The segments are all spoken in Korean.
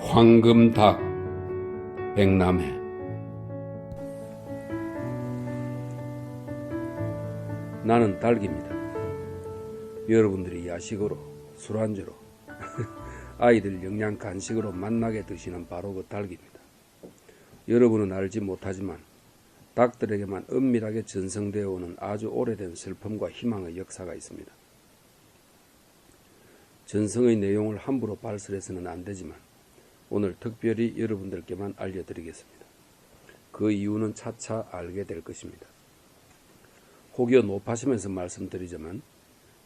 황금닭 백남해. 나는 닭입니다. 여러분들이 야식으로, 술안주로, 아이들 영양 간식으로 맛나게 드시는 바로 그 닭입니다. 여러분은 알지 못하지만 닭들에게만 은밀하게 전성되어 오는 아주 오래된 슬픔과 희망의 역사가 있습니다. 전성의 내용을 함부로 발설해서는 안 되지만 오늘 특별히 여러분들께만 알려드리겠습니다. 그 이유는 차차 알게 될 것입니다. 혹여 높아시면서 말씀드리자면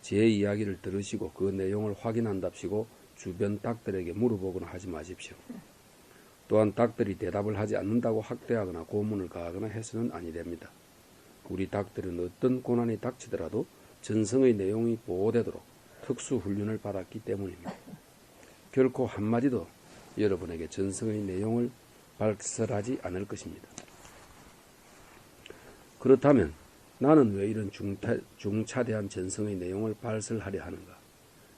제 이야기를 들으시고 그 내용을 확인한답시고 주변 닭들에게 물어보거나 하지 마십시오. 또한 닭들이 대답을 하지 않는다고 학대하거나 고문을 가하거나 해서는 아니 됩니다. 우리 닭들은 어떤 고난이 닥치더라도 전성의 내용이 보호되도록 특수훈련을 받았기 때문입니다. 결코 한마디도 여러분에게 전성의 내용을 발설하지 않을 것입니다. 그렇다면 나는 왜 이런 중차대한 전성의 내용을 발설하려 하는가?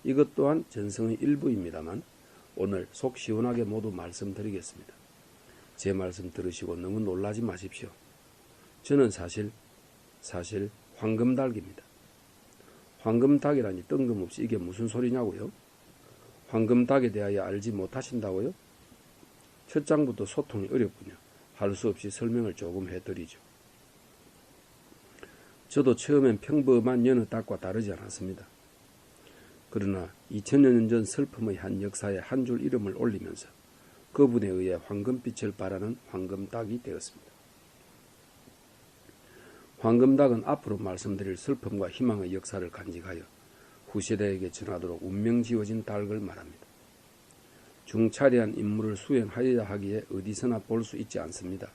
이것 또한 전성의 일부입니다만 오늘 속 시원하게 모두 말씀드리겠습니다. 제 말씀 들으시고 너무 놀라지 마십시오. 저는 사실 황금닭입니다. 황금닭이라니 뜬금없이 이게 무슨 소리냐고요? 황금닭에 대하여 알지 못하신다고요? 첫 장부터 소통이 어렵군요. 할 수 없이 설명을 조금 해드리죠. 저도 처음엔 평범한 여느 닭과 다르지 않았습니다. 그러나 2000여 년 전 슬픔의 한 역사에 한 줄 이름을 올리면서 그분에 의해 황금빛을 발하는 황금닭이 되었습니다. 황금닭은 앞으로 말씀드릴 슬픔과 희망의 역사를 간직하여 후세대에게 전하도록 운명 지어진 닭을 말합니다. 중차대한 임무를 수행하여야 하기에 어디서나 볼 수 있지 않습니다.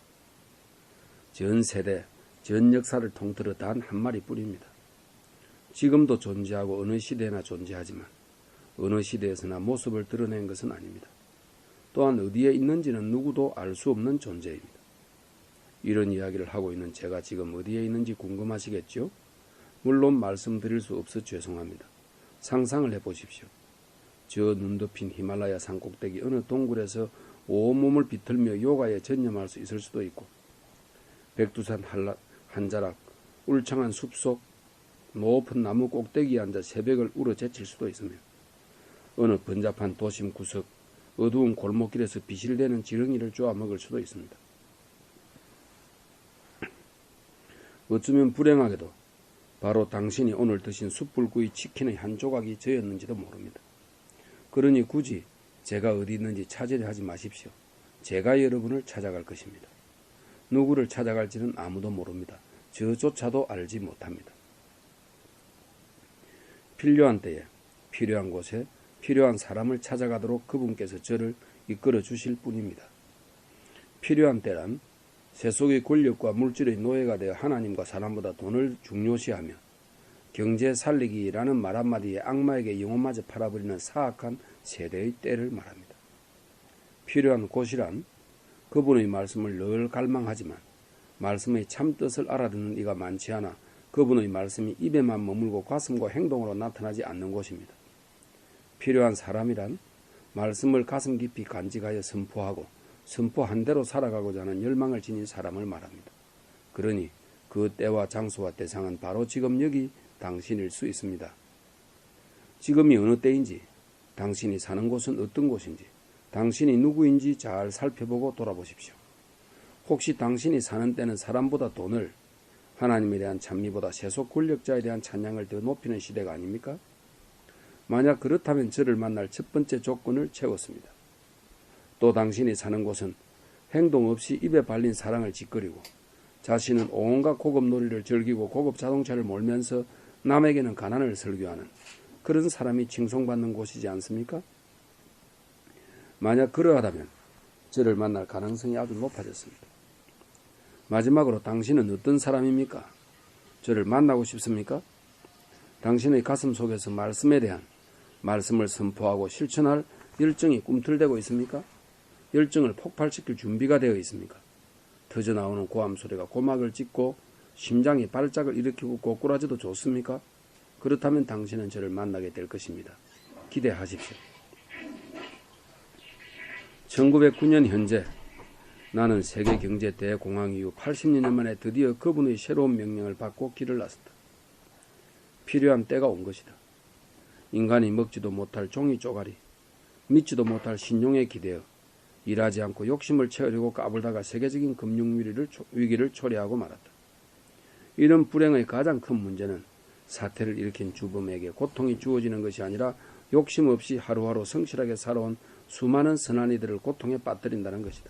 전 세대, 전 역사를 통틀어 단 한 마리뿐입니다. 지금도 존재하고 어느 시대나 존재하지만 어느 시대에서나 모습을 드러낸 것은 아닙니다. 또한 어디에 있는지는 누구도 알 수 없는 존재입니다. 이런 이야기를 하고 있는 제가 지금 어디에 있는지 궁금하시겠죠? 물론 말씀드릴 수 없어 죄송합니다. 상상을 해보십시오. 저 눈 덮인 히말라야 산 꼭대기 어느 동굴에서 온몸을 비틀며 요가에 전념할 수 있을 수도 있고 백두산 한 자락 울창한 숲속 높은 나무 꼭대기에 앉아 새벽을 우러제칠 수도 있으며 어느 번잡한 도심 구석 어두운 골목길에서 비실대는 지렁이를 쪼아 먹을 수도 있습니다. 어쩌면 불행하게도 바로 당신이 오늘 드신 숯불구이 치킨의 한 조각이 저였는지도 모릅니다. 그러니 굳이 제가 어디 있는지 찾으려 하지 마십시오. 제가 여러분을 찾아갈 것입니다. 누구를 찾아갈지는 아무도 모릅니다. 저조차도 알지 못합니다. 필요한 때에 필요한 곳에 필요한 사람을 찾아가도록 그분께서 저를 이끌어 주실 뿐입니다. 필요한 때란 세속의 권력과 물질의 노예가 되어 하나님과 사람보다 돈을 중요시하며 경제 살리기라는 말 한마디에 악마에게 영혼마저 팔아버리는 사악한 세대의 때를 말합니다. 필요한 곳이란 그분의 말씀을 늘 갈망하지만 말씀의 참뜻을 알아듣는 이가 많지 않아 그분의 말씀이 입에만 머물고 가슴과 행동으로 나타나지 않는 곳입니다. 필요한 사람이란 말씀을 가슴 깊이 간직하여 선포하고 선포한 대로 살아가고자 하는 열망을 지닌 사람을 말합니다. 그러니 그 때와 장소와 대상은 바로 지금 여기 당신일 수 있습니다. 지금이 어느 때인지, 당신이 사는 곳은 어떤 곳인지, 당신이 누구인지 잘 살펴보고 돌아보십시오. 혹시 당신이 사는 때는 사람보다 돈을, 하나님에 대한 찬미보다 세속 권력자에 대한 찬양을 더 높이는 시대가 아닙니까? 만약 그렇다면 저를 만날 첫 번째 조건을 채웠습니다. 또 당신이 사는 곳은 행동 없이 입에 발린 사랑을 짓거리고 자신은 온갖 고급 놀이를 즐기고 고급 자동차를 몰면서 남에게는 가난을 설교하는 그런 사람이 칭송받는 곳이지 않습니까? 만약 그러하다면 저를 만날 가능성이 아주 높아졌습니다. 마지막으로 당신은 어떤 사람입니까? 저를 만나고 싶습니까? 당신의 가슴 속에서 말씀에 대한 말씀을 선포하고 실천할 열정이 꿈틀대고 있습니까? 열정을 폭발시킬 준비가 되어 있습니까? 터져나오는 고함 소리가 고막을 찢고 심장이 발작을 일으키고 꼬꾸라져도 좋습니까? 그렇다면 당신은 저를 만나게 될 것입니다. 기대하십시오. 1909년 현재 나는 세계 경제 대공황 이후 80년 만에 드디어 그분의 새로운 명령을 받고 길을 나섰다. 필요한 때가 온 것이다. 인간이 먹지도 못할 종이 쪼가리, 믿지도 못할 신용에 기대어 일하지 않고 욕심을 채우려고 까불다가 세계적인 금융 위기를 초래하고 말았다. 이런 불행의 가장 큰 문제는 사태를 일으킨 주범에게 고통이 주어지는 것이 아니라 욕심 없이 하루하루 성실하게 살아온 수많은 선한 이들을 고통에 빠뜨린다는 것이다.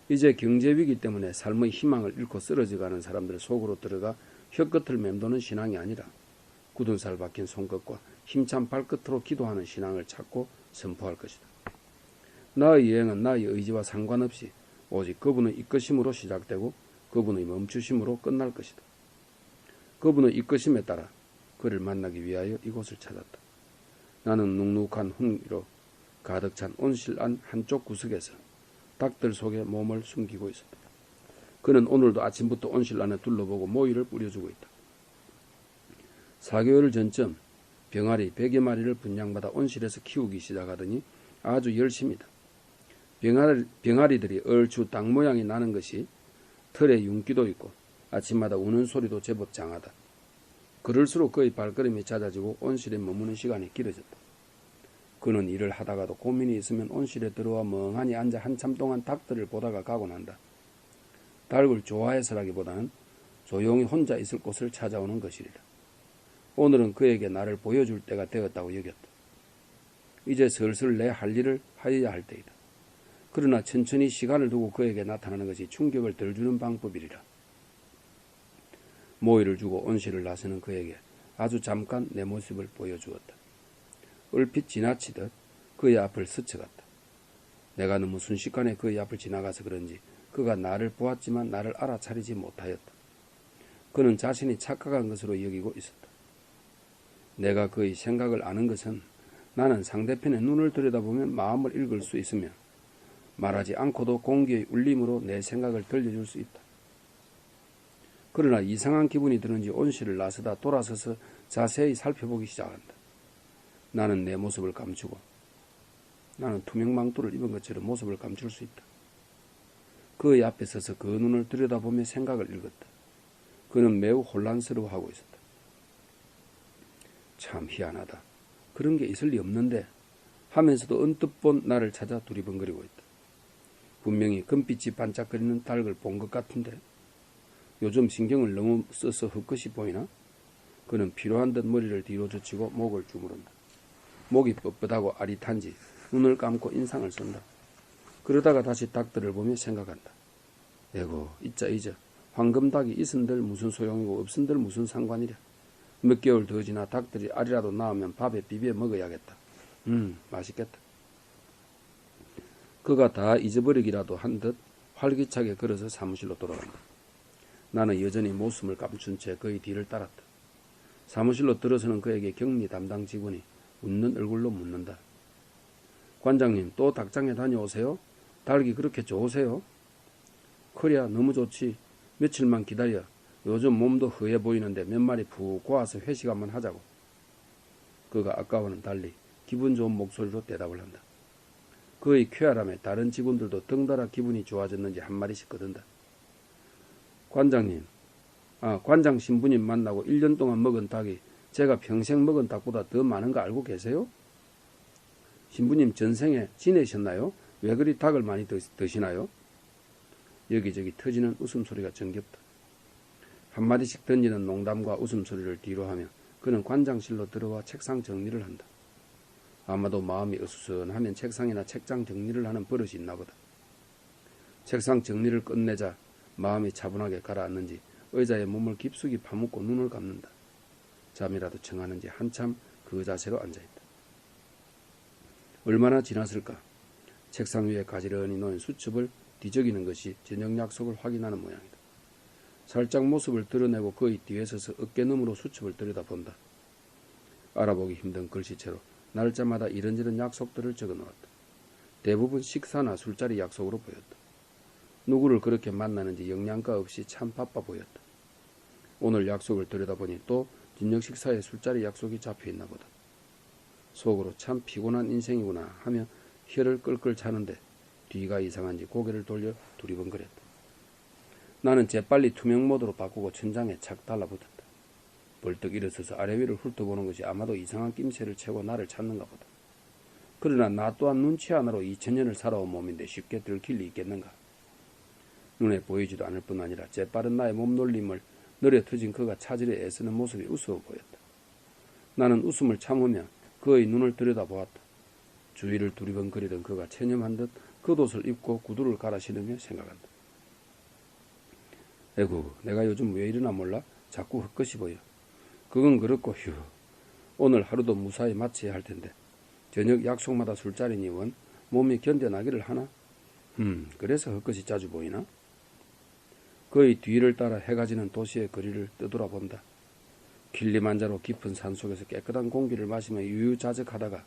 이제 경제위기 때문에 삶의 희망을 잃고 쓰러져가는 사람들 속으로 들어가 혀끝을 맴도는 신앙이 아니라 굳은 살 박힌 손끝과 힘찬 발끝으로 기도하는 신앙을 찾고 선포할 것이다. 나의 여행은 나의 의지와 상관없이 오직 그분의 이끄심으로 시작되고 그분의 멈추심으로 끝날 것이다. 그분의 이끄심에 따라 그를 만나기 위하여 이곳을 찾았다. 나는 눅눅한 훈기로 가득 찬 온실 안 한쪽 구석에서 닭들 속에 몸을 숨기고 있었다. 그는 오늘도 아침부터 온실 안에 둘러보고 모이를 뿌려주고 있다. 4개월 전쯤 병아리 100여 마리를 분양받아 온실에서 키우기 시작하더니 아주 열심이다. 병아리들이 얼추 닭 모양이 나는 것이 털에 윤기도 있고 아침마다 우는 소리도 제법 장하다. 그럴수록 그의 발걸음이 잦아지고 온실에 머무는 시간이 길어졌다. 그는 일을 하다가도 고민이 있으면 온실에 들어와 멍하니 앉아 한참 동안 닭들을 보다가 가곤 한다. 닭을 좋아해서라기보다는 조용히 혼자 있을 곳을 찾아오는 것이리라. 오늘은 그에게 나를 보여줄 때가 되었다고 여겼다. 이제 슬슬 내 할 일을 하여야 할 때이다. 그러나 천천히 시간을 두고 그에게 나타나는 것이 충격을 덜 주는 방법이리라. 모이를 주고 온실을 나서는 그에게 아주 잠깐 내 모습을 보여주었다. 얼핏 지나치듯 그의 앞을 스쳐갔다. 내가 너무 순식간에 그의 앞을 지나가서 그런지 그가 나를 보았지만 나를 알아차리지 못하였다. 그는 자신이 착각한 것으로 여기고 있었다. 내가 그의 생각을 아는 것은 나는 상대편의 눈을 들여다보면 마음을 읽을 수 있으며 말하지 않고도 공기의 울림으로 내 생각을 들려줄 수 있다. 그러나 이상한 기분이 드는지 온실을 나서다 돌아서서 자세히 살펴보기 시작한다. 나는 내 모습을 감추고 나는 투명망토를 입은 것처럼 모습을 감출 수 있다. 그의 앞에 서서 그 눈을 들여다보며 생각을 읽었다. 그는 매우 혼란스러워하고 있었다. 참 희한하다. 그런 게 있을 리 없는데 하면서도 언뜻 본 나를 찾아 두리번거리고 있다. 분명히 금빛이 반짝거리는 닭을 본 것 같은데 요즘 신경을 너무 써서 헛것이 보이나? 그는 피로한 듯 머리를 뒤로 젖히고 목을 주무른다. 목이 뻣뻣하고 아릿한지 눈을 감고 인상을 쓴다. 그러다가 다시 닭들을 보며 생각한다. 에고 이자 황금닭이 있은들 무슨 소용이고 없은들 무슨 상관이랴. 몇 개월 더 지나 닭들이 알이라도 낳으면 밥에 비벼 먹어야겠다. 맛있겠다. 그가 다 잊어버리기라도 한 듯 활기차게 걸어서 사무실로 돌아간다. 나는 여전히 모습을 감춘 채 그의 뒤를 따랐다. 사무실로 들어서는 그에게 격리 담당 직원이 웃는 얼굴로 묻는다. 관장님, 또 닭장에 다녀오세요? 닭이 그렇게 좋으세요? 그래야 너무 좋지. 며칠만 기다려. 요즘 몸도 허해 보이는데 몇 마리 푹 고아서 회식 한번 하자고. 그가 아까와는 달리 기분 좋은 목소리로 대답을 한다. 그의 쾌활함에 다른 직원들도 덩달아 기분이 좋아졌는지 한마디씩 거둔다. 관장님, 관장 신부님 만나고 1년 동안 먹은 닭이 제가 평생 먹은 닭보다 더 많은 거 알고 계세요? 신부님 전생에 지내셨나요? 왜 그리 닭을 많이 드시나요? 여기저기 터지는 웃음소리가 정겹다. 한마디씩 던지는 농담과 웃음소리를 뒤로하며 그는 관장실로 들어와 책상 정리를 한다. 아마도 마음이 어수선하면 책상이나 책장 정리를 하는 버릇이 있나 보다. 책상 정리를 끝내자 마음이 차분하게 가라앉는지 의자에 몸을 깊숙이 파묻고 눈을 감는다. 잠이라도 청하는지 한참 그 자세로 앉아있다. 얼마나 지났을까? 책상 위에 가지런히 놓인 수첩을 뒤적이는 것이 저녁 약속을 확인하는 모양이다. 살짝 모습을 드러내고 그의 뒤에 서서 어깨너머로 수첩을 들여다본다. 알아보기 힘든 글씨체로 날짜마다 이런저런 약속들을 적어놓았다. 대부분 식사나 술자리 약속으로 보였다. 누구를 그렇게 만나는지 영양가 없이 참 바빠 보였다. 오늘 약속을 들여다보니 또 저녁 식사에 술자리 약속이 잡혀있나 보다. 속으로 참 피곤한 인생이구나 하며 혀를 끌끌 차는데 뒤가 이상한지 고개를 돌려 두리번거렸다. 나는 재빨리 투명 모드로 바꾸고 천장에 착 달라붙었다. 벌떡 일어서서 아래 위를 훑어보는 것이 아마도 이상한 낌새를 채고 나를 찾는가 보다. 그러나 나 또한 눈치 하나로 2000년을 살아온 몸인데 쉽게 들킬 리 있겠는가. 눈에 보이지도 않을 뿐 아니라 재빠른 나의 몸놀림을 느려터진 그가 찾으려 애쓰는 모습이 우스워 보였다. 나는 웃음을 참으며 그의 눈을 들여다보았다. 주위를 두리번거리던 그가 체념한 듯 겉옷을 입고 구두를 갈아 신으며 생각한다. 에구, 내가 요즘 왜 이러나 몰라? 자꾸 헛것이 보여. 그건 그렇고 휴, 오늘 하루도 무사히 마쳐야 할 텐데 저녁 약속마다 술자리니 원 몸이 견뎌나기를 하나? 그래서 헛것이 자주 보이나? 그의 뒤를 따라 해가 지는 도시의 거리를 떠돌아본다. 킬리만자로 깊은 산속에서 깨끗한 공기를 마시며 유유자적하다가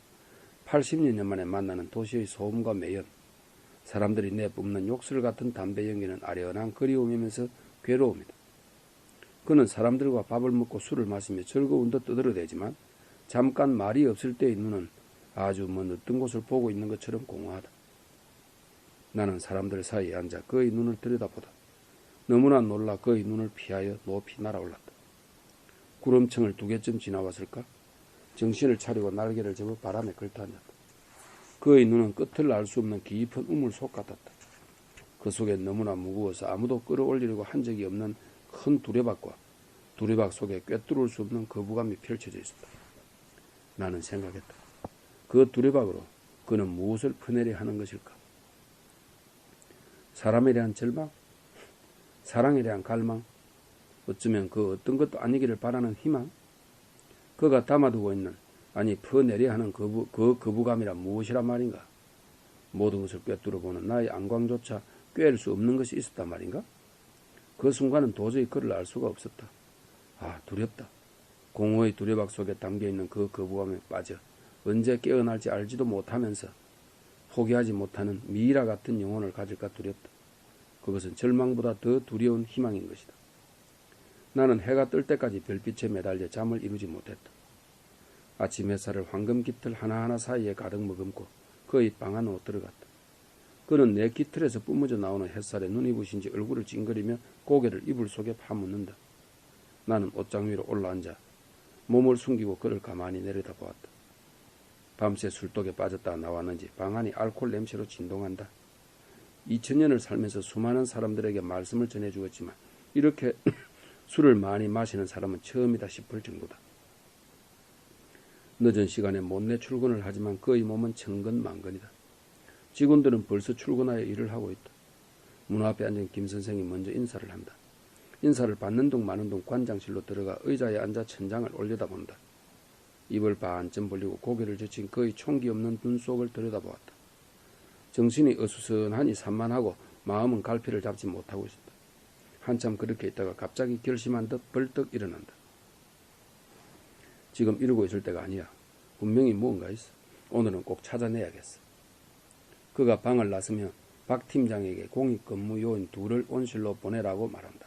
80여 년 만에 만나는 도시의 소음과 매연, 사람들이 내뿜는 욕설 같은 담배 연기는 아련한 그리움이면서 괴로움이다. 그는 사람들과 밥을 먹고 술을 마시며 즐거운 듯 떠들어대지만 잠깐 말이 없을 때의 눈은 아주 먼 어떤 곳을 보고 있는 것처럼 공허하다. 나는 사람들 사이에 앉아 그의 눈을 들여다보다 너무나 놀라 그의 눈을 피하여 높이 날아올랐다. 구름청을 2개쯤 지나왔을까? 정신을 차리고 날개를 접어 바람에 걸터앉았다. 그의 눈은 끝을 알 수 없는 깊은 우물 속 같았다. 그 속엔 너무나 무거워서 아무도 끌어올리려고 한 적이 없는 큰 두레박과 두레박 속에 꿰뚫을 수 없는 거부감이 펼쳐져 있었다. 나는 생각했다. 그 두레박으로 그는 무엇을 퍼내려 하는 것일까? 사람에 대한 절망? 사랑에 대한 갈망? 어쩌면 그 어떤 것도 아니기를 바라는 희망? 그가 담아두고 있는, 아니 퍼내려 하는 그 거부감이란 무엇이란 말인가? 모든 것을 꿰뚫어보는 나의 안광조차 꿰을 수 없는 것이 있었단 말인가? 그 순간은 도저히 그를 알 수가 없었다. 아, 두렵다. 공허의 두레박 속에 담겨있는 그 거부감에 빠져 언제 깨어날지 알지도 못하면서 포기하지 못하는 미이라 같은 영혼을 가질까 두렵다. 그것은 절망보다 더 두려운 희망인 것이다. 나는 해가 뜰 때까지 별빛에 매달려 잠을 이루지 못했다. 아침 햇살을 황금 깃털 하나하나 사이에 가득 머금고 그의 방 안으로 들어갔다. 그는 내 깃털에서 뿜어져 나오는 햇살에 눈이 부신지 얼굴을 찡그리며 고개를 이불 속에 파묻는다. 나는 옷장 위로 올라앉아 몸을 숨기고 그를 가만히 내려다보았다. 밤새 술독에 빠졌다 나왔는지 방 안이 알코올 냄새로 진동한다. 2000년을 살면서 수많은 사람들에게 말씀을 전해주었지만 이렇게 술을 많이 마시는 사람은 처음이다 싶을 정도다. 늦은 시간에 못내 출근을 하지만 그의 몸은 천근만근이다. 직원들은 벌써 출근하여 일을 하고 있다. 문 앞에 앉은 김 선생이 먼저 인사를 한다. 인사를 받는 둥 마는 둥 관장실로 들어가 의자에 앉아 천장을 올려다본다. 입을 반쯤 벌리고 고개를 젖힌 그의 총기 없는 눈 속을 들여다보았다. 정신이 어수선하니 산만하고 마음은 갈피를 잡지 못하고 있었다. 한참 그렇게 있다가 갑자기 결심한 듯 벌떡 일어난다. 지금 이러고 있을 때가 아니야. 분명히 무언가 있어. 오늘은 꼭 찾아내야겠어. 그가 방을 나서며 박 팀장에게 공익 근무 요인 2를 온실로 보내라고 말한다.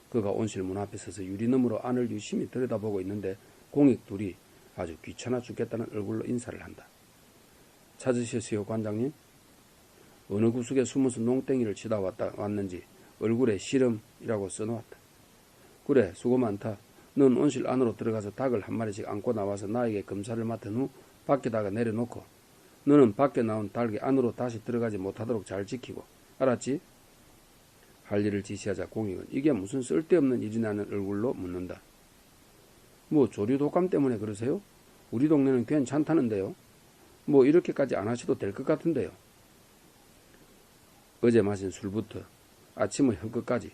그가 온실 문 앞에 서서 유리너머로 안을 유심히 들여다보고 있는데 공익 2이 아주 귀찮아 죽겠다는 얼굴로 인사를 한다. 찾으셨어요, 관장님? 어느 구석에 숨어서 농땡이를 치다 왔는지 얼굴에 실험이라고 써놓았다. 그래, 수고 많다. 넌 온실 안으로 들어가서 닭을 한 마리씩 안고 나와서 나에게 검사를 맡은 후 밖에다가 내려놓고 너는 밖에 나온 닭이 안으로 다시 들어가지 못하도록 잘 지키고, 알았지? 할 일을 지시하자 공익은 이게 무슨 쓸데없는 일이냐는 얼굴로 묻는다. 뭐 조류 독감 때문에 그러세요? 우리 동네는 괜찮다는데요. 뭐 이렇게까지 안 하셔도 될 것 같은데요. 어제 마신 술부터 아침의 헛것까지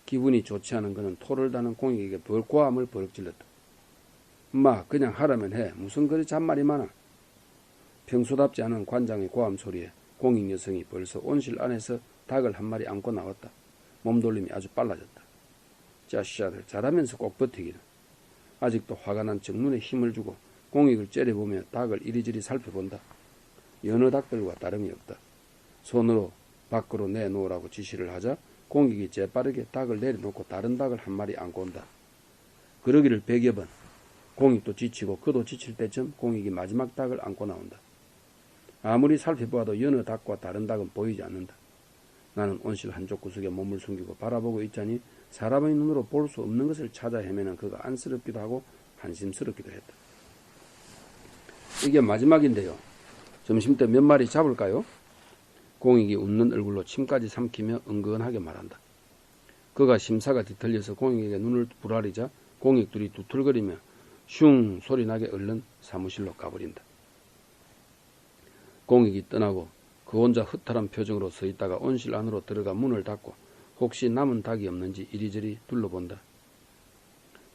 기분이 좋지 않은 그는 토를 다는 공익에게 고함을 버럭질렀다. 마, 그냥 하라면 해. 무슨 그리 잔말이 많아. 평소답지 않은 관장의 고함 소리에 공익 여성이 벌써 온실 안에서 닭을 한 마리 안고 나왔다. 몸돌림이 아주 빨라졌다. 자식아들 잘하면서 꼭 버티기는. 아직도 화가 난 정눈에 힘을 주고 공익을 째려보며 닭을 이리저리 살펴본다. 여느 닭들과 다름이 없다. 손으로 밖으로 내놓으라고 지시를 하자 공익이 재빠르게 닭을 내려놓고 다른 닭을 한 마리 안고 온다. 그러기를 100여 번. 공익도 지치고 그도 지칠 때쯤 공익이 마지막 닭을 안고 나온다. 아무리 살펴보아도 여느 닭과 다른 닭은 보이지 않는다. 나는 온실 한쪽 구석에 몸을 숨기고 바라보고 있자니 사람의 눈으로 볼 수 없는 것을 찾아 헤매는 그가 안쓰럽기도 하고 한심스럽기도 했다. 이게 마지막인데요. 점심때 몇 마리 잡을까요? 공익이 웃는 얼굴로 침까지 삼키며 은근하게 말한다. 그가 심사가 뒤틀려서 공익에게 눈을 부라리자 공익들이 두툴거리며 슝 소리 나게 얼른 사무실로 가버린다. 공익이 떠나고 그 혼자 허탈한 표정으로 서 있다가 온실 안으로 들어가 문을 닫고 혹시 남은 닭이 없는지 이리저리 둘러본다.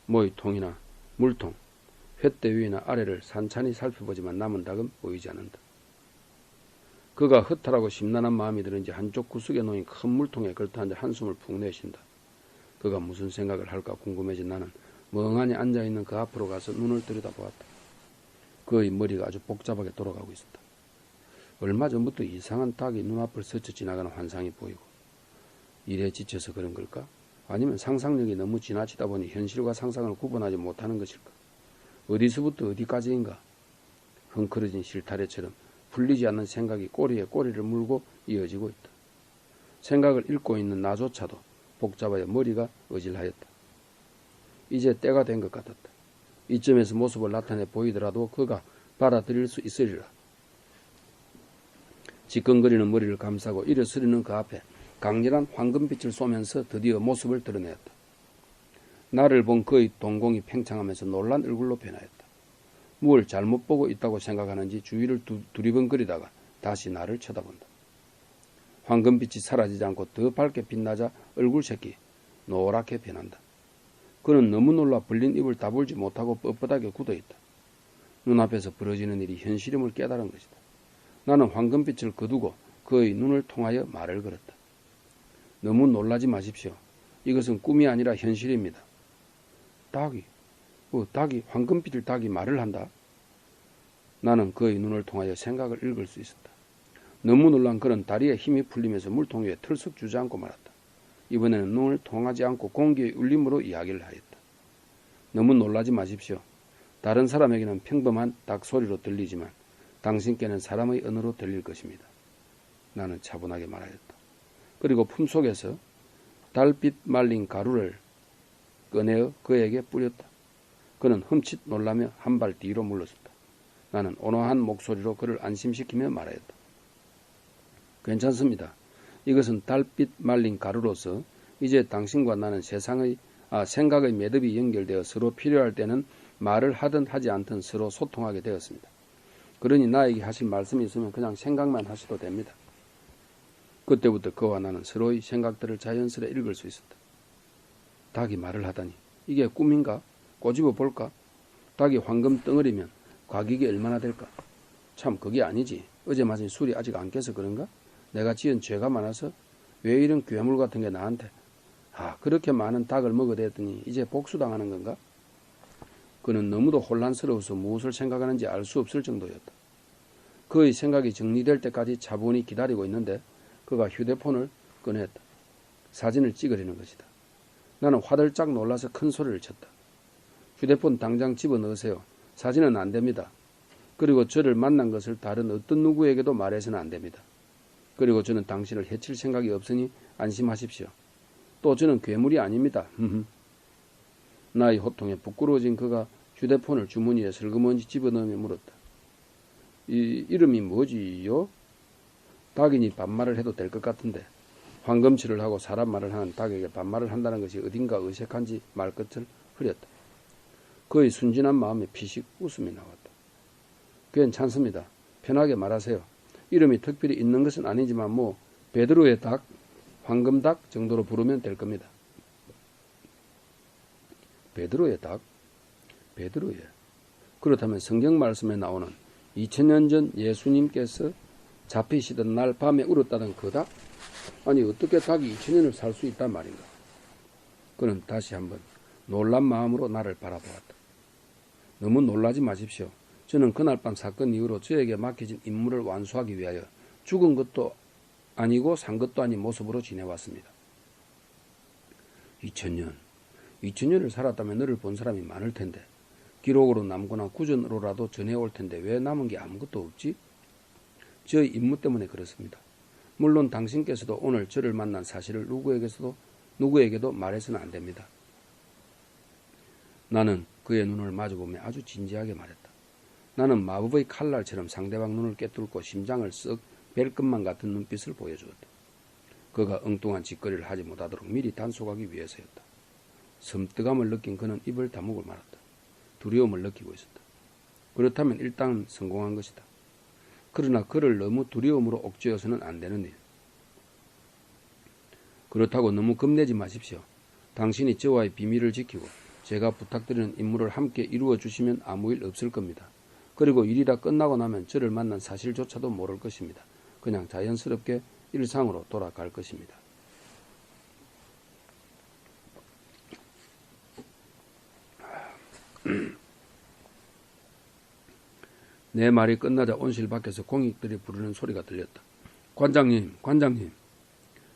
모이통이나 물통, 횃대 위나 아래를 산찬히 살펴보지만 남은 닭은 보이지 않는다. 그가 허탈하고 심란한 마음이 들은지 한쪽 구석에 놓인 큰 물통에 걸터앉아 한숨을 푹 내쉰다. 그가 무슨 생각을 할까 궁금해진 나는 멍하니 앉아있는 그 앞으로 가서 눈을 들여다보았다. 그의 머리가 아주 복잡하게 돌아가고 있었다. 얼마 전부터 이상한 닭이 눈앞을 스쳐 지나가는 환상이 보이고 일에 지쳐서 그런 걸까? 아니면 상상력이 너무 지나치다 보니 현실과 상상을 구분하지 못하는 것일까? 어디서부터 어디까지인가? 흥크러진 실타래처럼 풀리지 않는 생각이 꼬리에 꼬리를 물고 이어지고 있다. 생각을 읽고 있는 나조차도 복잡하여 머리가 어질하였다. 이제 때가 된 것 같았다. 이쯤에서 모습을 나타내 보이더라도 그가 받아들일 수 있으리라. 지끈거리는 머리를 감싸고 일어서리는 그 앞에 강렬한 황금빛을 쏘면서 드디어 모습을 드러내었다. 나를 본 그의 동공이 팽창하면서 놀란 얼굴로 변하였다. 무엇을 잘못 보고 있다고 생각하는지 주위를 두리번거리다가 다시 나를 쳐다본다. 황금빛이 사라지지 않고 더 밝게 빛나자 얼굴색이 노랗게 변한다. 그는 너무 놀라 벌린 입을 다물지 못하고 뻣뻣하게 굳어있다. 눈앞에서 벌어지는 일이 현실임을 깨달은 것이다. 나는 황금빛을 거두고 그의 눈을 통하여 말을 걸었다. 너무 놀라지 마십시오. 이것은 꿈이 아니라 현실입니다. 닭이 황금빛을 닭이 말을 한다. 나는 그의 눈을 통하여 생각을 읽을 수 있었다. 너무 놀란 그는 다리에 힘이 풀리면서 물통 위에 털썩 주저앉고 말았다. 이번에는 눈을 통하지 않고 공기의 울림으로 이야기를 하였다. 너무 놀라지 마십시오. 다른 사람에게는 평범한 닭 소리로 들리지만 당신께는 사람의 언어로 들릴 것입니다. 나는 차분하게 말하였다. 그리고 품속에서 달빛 말린 가루를 꺼내어 그에게 뿌렸다. 그는 흠칫 놀라며 한 발 뒤로 물러섰다. 나는 온화한 목소리로 그를 안심시키며 말하였다. 괜찮습니다. 이것은 달빛 말린 가루로서 이제 당신과 나는 생각의 매듭이 연결되어 서로 필요할 때는 말을 하든 하지 않든 서로 소통하게 되었습니다. 그러니 나에게 하실 말씀이 있으면 그냥 생각만 하셔도 됩니다. 그때부터 그와 나는 서로의 생각들을 자연스레 읽을 수 있었다. 닭이 말을 하다니 이게 꿈인가? 꼬집어 볼까? 닭이 황금 덩어리면 과격이 얼마나 될까? 참 그게 아니지. 어제 마신 술이 아직 안 깨서 그런가? 내가 지은 죄가 많아서? 왜 이런 괴물 같은 게 나한테? 그렇게 많은 닭을 먹어댔더니 이제 복수당하는 건가? 그는 너무도 혼란스러워서 무엇을 생각하는지 알 수 없을 정도였다. 그의 생각이 정리될 때까지 차분히 기다리고 있는데 그가 휴대폰을 꺼냈다. 사진을 찍으려는 것이다. 나는 화들짝 놀라서 큰 소리를 쳤다. 휴대폰 당장 집어넣으세요. 사진은 안 됩니다. 그리고 저를 만난 것을 다른 어떤 누구에게도 말해서는 안 됩니다. 그리고 저는 당신을 해칠 생각이 없으니 안심하십시오. 또 저는 괴물이 아닙니다. 나의 호통에 부끄러워진 그가 휴대폰을 주머니에 슬그머니 집어넣으며 물었다. 이름이 뭐지요? 닭이니 반말을 해도 될 것 같은데 황금칠을 하고 사람 말을 하는 닭에게 반말을 한다는 것이 어딘가 어색한지 말끝을 흐렸다. 그의 순진한 마음에 피식 웃음이 나왔다. 괜찮습니다. 편하게 말하세요. 이름이 특별히 있는 것은 아니지만 베드로의 닭, 황금닭 정도로 부르면 될 겁니다. 베드로의 닭? 베드로의. 그렇다면 성경 말씀에 나오는 2000년 전 예수님께서 잡히시던 날 밤에 울었다던 그 닭? 아니 어떻게 닭이 2000년을 살 수 있단 말인가? 그는 다시 한번 놀란 마음으로 나를 바라보았다. 너무 놀라지 마십시오. 저는 그날 밤 사건 이후로 저에게 맡겨진 임무를 완수하기 위하여 죽은 것도 아니고 산 것도 아닌 모습으로 지내왔습니다. 2000년을 살았다면 너를 본 사람이 많을 텐데 기록으로 남거나 구전으로라도 전해올 텐데 왜 남은 게 아무것도 없지? 저의 임무 때문에 그렇습니다. 물론 당신께서도 오늘 저를 만난 사실을 누구에게도 말해서는 안 됩니다. 나는 그의 눈을 마주보며 아주 진지하게 말했다. 나는 마법의 칼날처럼 상대방 눈을 꿰뚫고 심장을 썩 벨 것만 같은 눈빛을 보여주었다. 그가 엉뚱한 짓거리를 하지 못하도록 미리 단속하기 위해서였다. 섬뜩함을 느낀 그는 입을 다물고 말았다. 두려움을 느끼고 있었다. 그렇다면 일단 성공한 것이다. 그러나 그를 너무 두려움으로 옥죄어서는 안 되는 일. 그렇다고 너무 겁내지 마십시오. 당신이 저와의 비밀을 지키고 제가 부탁드리는 임무를 함께 이루어 주시면 아무 일 없을 겁니다. 그리고 일이 다 끝나고 나면 저를 만난 사실조차도 모를 것입니다. 그냥 자연스럽게 일상으로 돌아갈 것입니다. 내 말이 끝나자 온실 밖에서 공익들이 부르는 소리가 들렸다. 관장님, 관장님.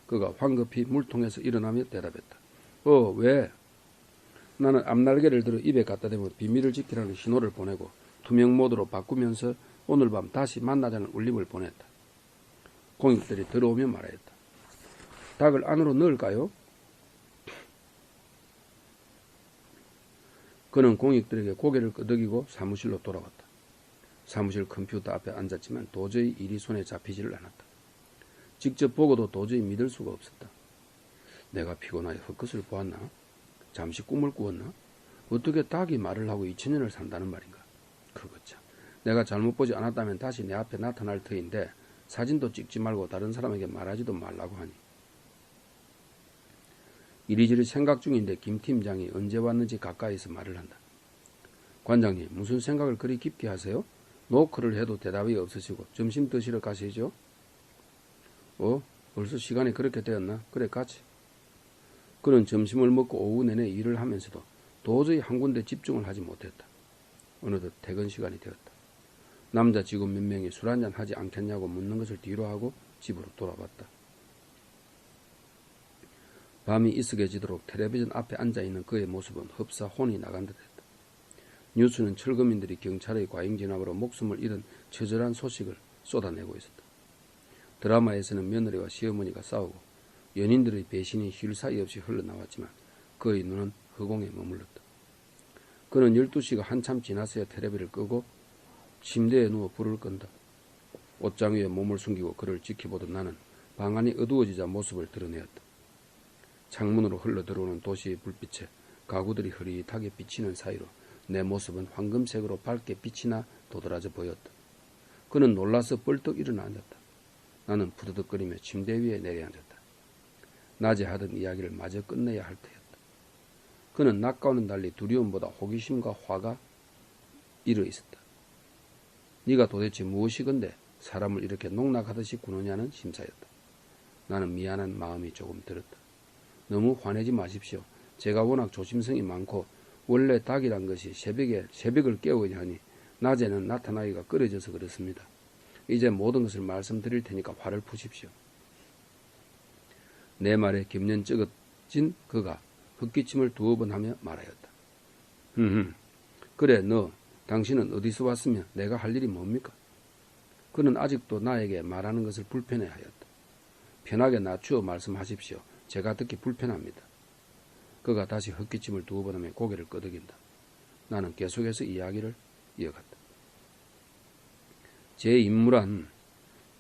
그가 황급히 물통에서 일어나며 대답했다. 왜? 나는 앞날개를 들어 입에 갖다 대며 비밀을 지키라는 신호를 보내고 투명 모드로 바꾸면서 오늘 밤 다시 만나자는 울림을 보냈다. 공익들이 들어오며 말하였다. 닭을 안으로 넣을까요? 그는 공익들에게 고개를 끄덕이고 사무실로 돌아왔다. 사무실 컴퓨터 앞에 앉았지만 도저히 일이 손에 잡히지를 않았다. 직접 보고도 도저히 믿을 수가 없었다. 내가 피곤하여 헛것을 보았나? 잠시 꿈을 꾸었나? 어떻게 닭이 말을 하고 2000년을 산다는 말인가? 그거 참. 내가 잘못 보지 않았다면 다시 내 앞에 나타날 터인데 사진도 찍지 말고 다른 사람에게 말하지도 말라고 하니. 이리저리 생각 중인데 김 팀장이 언제 왔는지 가까이서 말을 한다. 관장님, 무슨 생각을 그리 깊게 하세요? 노크를 해도 대답이 없으시고 점심 드시러 가시죠? 벌써 시간이 그렇게 되었나? 그래, 가지. 그는 점심을 먹고 오후 내내 일을 하면서도 도저히 한 군데 집중을 하지 못했다. 어느덧 퇴근 시간이 되었다. 남자 직원 몇 명이 술 한잔 하지 않겠냐고 묻는 것을 뒤로 하고 집으로 돌아왔다. 밤이 이슬해지도록 텔레비전 앞에 앉아있는 그의 모습은 흡사 혼이 나간 듯했다. 뉴스는 철거민들이 경찰의 과잉진압으로 목숨을 잃은 처절한 소식을 쏟아내고 있었다. 드라마에서는 며느리와 시어머니가 싸우고 연인들의 배신이 쉴 사이 없이 흘러나왔지만 그의 눈은 허공에 머물렀다. 그는 12시가 한참 지났어야 텔레비를 끄고 침대에 누워 불을 끈다. 옷장 위에 몸을 숨기고 그를 지켜보던 나는 방 안이 어두워지자 모습을 드러내었다. 창문으로 흘러들어오는 도시의 불빛에 가구들이 흐릿하게 비치는 사이로 내 모습은 황금색으로 밝게 빛이 나 도드라져 보였다. 그는 놀라서 벌떡 일어나 앉았다. 나는 푸드득거리며 침대 위에 내려앉았다. 낮에 하던 이야기를 마저 끝내야 할 터였다. 그는 낮과는 달리 두려움보다 호기심과 화가 일어 있었다. 네가 도대체 무엇이건데 사람을 이렇게 농락하듯이 구느냐는 심사였다. 나는 미안한 마음이 조금 들었다. 너무 화내지 마십시오. 제가 워낙 조심성이 많고 원래 닭이란 것이 새벽을 깨우려 하니 낮에는 나타나기가 꺼려져서 그렇습니다. 이제 모든 것을 말씀드릴 테니까 화를 푸십시오. 내 말에 겹년쩍어진 그가 헛기침을 2번 하며 말하였다. 그래, 당신은 어디서 왔으며 내가 할 일이 뭡니까? 그는 아직도 나에게 말하는 것을 불편해하였다. 편하게 낮추어 말씀하십시오. 제가 듣기 불편합니다. 그가 다시 헛기침을 2번 하며 고개를 끄덕인다. 나는 계속해서 이야기를 이어갔다. 제 임무란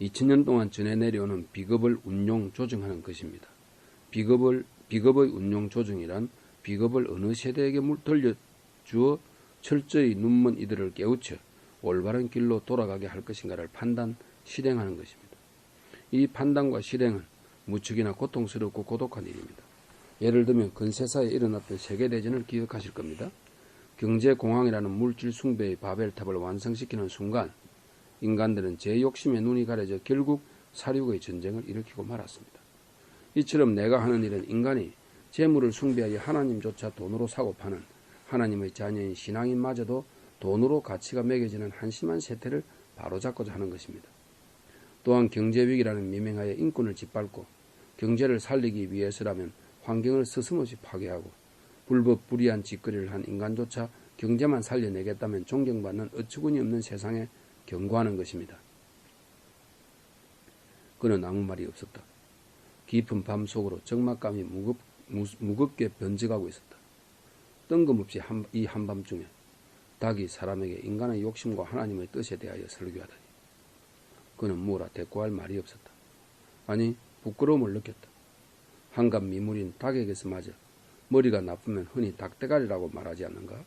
2000년 동안 전해 내려오는 비겁을 운용 조정하는 것입니다. 비겁의 운용 조정이란 비겁을 어느 세대에게 돌려주어 철저히 눈먼 이들을 깨우쳐 올바른 길로 돌아가게 할 것인가를 판단, 실행하는 것입니다. 이 판단과 실행은 무척이나 고통스럽고 고독한 일입니다. 예를 들면 근세사에 일어났던 세계대전을 기억하실 겁니다. 경제공황이라는 물질 숭배의 바벨탑을 완성시키는 순간 인간들은 제 욕심에 눈이 가려져 결국 사륙의 전쟁을 일으키고 말았습니다. 이처럼 내가 하는 일은 인간이 재물을 숭배하여 하나님조차 돈으로 사고 파는 하나님의 자녀인 신앙인마저도 돈으로 가치가 매겨지는 한심한 세태를 바로잡고자 하는 것입니다. 또한 경제위기라는 미명하에 인권을 짓밟고 경제를 살리기 위해서라면 환경을 스스럼없이 파괴하고 불법 불이한 짓거리를 한 인간조차 경제만 살려내겠다면 존경받는 어처구니 없는 세상에 경고하는 것입니다. 그는 아무 말이 없었다. 깊은 밤 속으로 적막감이 무겁게 번져가고 있었다. 뜬금없이 이 한밤중에 닭이 사람에게 인간의 욕심과 하나님의 뜻에 대하여 설교하다니. 그는 뭐라 대꾸할 말이 없었다. 아니, 부끄러움을 느꼈다. 한간 미물인 닭에게서 마저 머리가 나쁘면 흔히 닭대가리라고 말하지 않는가?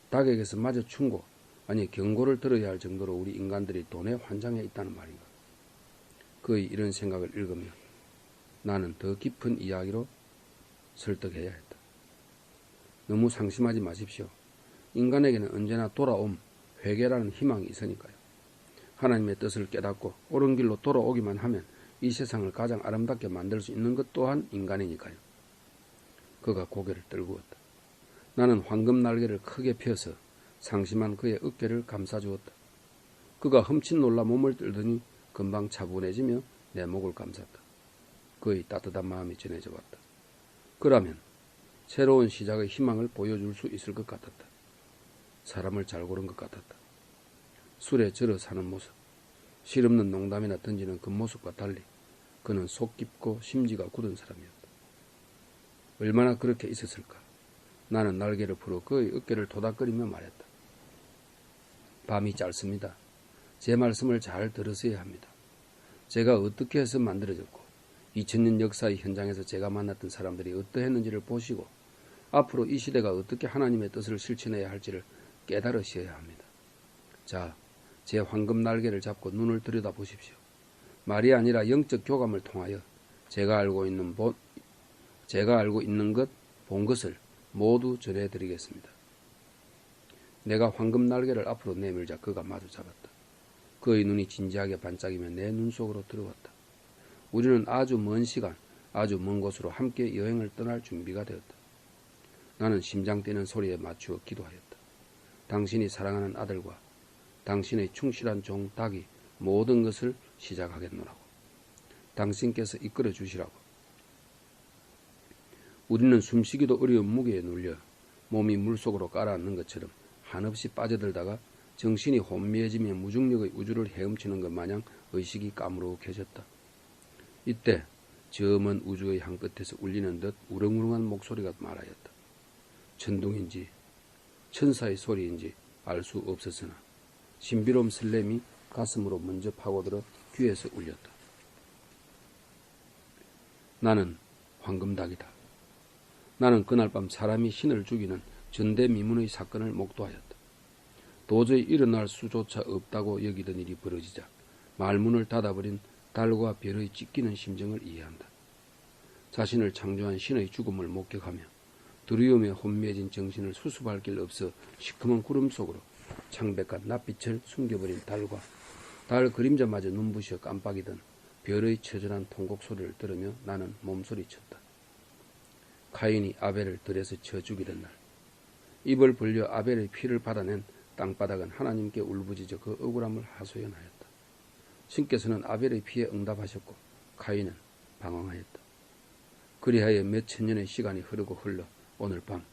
닭에게서 마저 충고, 아니 경고를 들어야 할 정도로 우리 인간들이 돈에 환장해 있다는 말인가? 그의 이런 생각을 읽으며 나는 더 깊은 이야기로 설득해야 했다. 너무 상심하지 마십시오. 인간에게는 언제나 돌아옴, 회개라는 희망이 있으니까요. 하나님의 뜻을 깨닫고 옳은 길로 돌아오기만 하면 이 세상을 가장 아름답게 만들 수 있는 것 또한 인간이니까요. 그가 고개를 떨구었다. 나는 황금 날개를 크게 펴서 상심한 그의 어깨를 감싸주었다. 그가 흠칫 놀라 몸을 떨더니 금방 차분해지며 내 목을 감쌌다. 그의 따뜻한 마음이 전해져 왔다. 그러면 새로운 시작의 희망을 보여줄 수 있을 것 같았다. 사람을 잘 고른 것 같았다. 술에 절어 사는 모습, 실없는 농담이나 던지는 그 모습과 달리 그는 속 깊고 심지가 굳은 사람이었다. 얼마나 그렇게 있었을까? 나는 날개를 풀어 그의 어깨를 토닥거리며 말했다. 밤이 짧습니다. 제 말씀을 잘 들으셔야 합니다. 제가 어떻게 해서 만들어졌고 2000년 역사의 현장에서 제가 만났던 사람들이 어떠했는지를 보시고 앞으로 이 시대가 어떻게 하나님의 뜻을 실천해야 할지를 깨달으셔야 합니다. 자, 제 황금 날개를 잡고 눈을 들여다보십시오. 말이 아니라 영적 교감을 통하여 제가 알고 있는 것, 본 것을 모두 전해드리겠습니다. 내가 황금 날개를 앞으로 내밀자 그가 마주 잡았다. 그의 눈이 진지하게 반짝이며 내 눈 속으로 들어왔다. 우리는 아주 먼 시간, 아주 먼 곳으로 함께 여행을 떠날 준비가 되었다. 나는 심장 뛰는 소리에 맞추어 기도하였다. 당신이 사랑하는 아들과 당신의 충실한 종 닭이 모든 것을 시작하겠노라고. 당신께서 이끌어 주시라고. 우리는 숨쉬기도 어려운 무게에 눌려 몸이 물속으로 가라앉는 것처럼 한없이 빠져들다가 정신이 혼미해지며 무중력의 우주를 헤엄치는 것 마냥 의식이 까무룩해졌다. 이때 저 먼 우주의 한 끝에서 울리는 듯 우렁우렁한 목소리가 말하였다. 천둥인지 천사의 소리인지 알 수 없었으나 신비로운 설렘이 가슴으로 먼저 파고들어 귀에서 울렸다. 나는 황금닭이다. 나는 그날 밤 사람이 신을 죽이는 전대미문의 사건을 목도하였다. 도저히 일어날 수조차 없다고 여기던 일이 벌어지자 말문을 닫아버린 달과 별의 찢기는 심정을 이해한다. 자신을 창조한 신의 죽음을 목격하며 두려움에 혼미해진 정신을 수습할 길 없어 시커먼 구름 속으로 창백한 낯빛을 숨겨버린 달과 달 그림자마저 눈부셔 깜빡이던 별의 처절한 통곡 소리를 들으며 나는 몸소리쳤다. 카인이 아벨을 들에서 쳐 죽이던 날, 입을 벌려 아벨의 피를 받아낸 땅바닥은 하나님께 울부짖어 그 억울함을 하소연하였다. 신께서는 아벨의 피에 응답하셨고 카인은 방황하였다. 그리하여 몇 천년의 시간이 흐르고 흘러 오늘 밤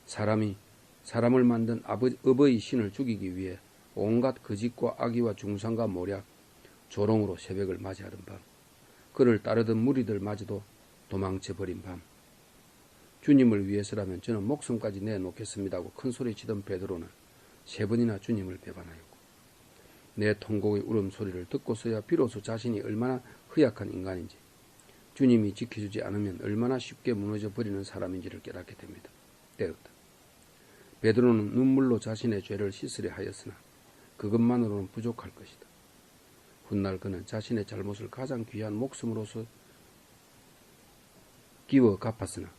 사람을 만든 어버이 신을 죽이기 위해 온갖 거짓과 악의와 중상과 모략, 조롱으로 새벽을 맞이하던 밤, 그를 따르던 무리들마저도 도망쳐버린 밤, 주님을 위해서라면 저는 목숨까지 내놓겠습니다고 큰소리치던 베드로는 3번이나 주님을 배반하였고, 내 통곡의 울음소리를 듣고서야 비로소 자신이 얼마나 허약한 인간인지, 주님이 지켜주지 않으면 얼마나 쉽게 무너져 버리는 사람인지를 깨닫게 되었다. 베드로는 눈물로 자신의 죄를 씻으려 하였으나 그것만으로는 부족할 것이다. 훗날 그는 자신의 잘못을 가장 귀한 목숨으로서 기워 갚았으나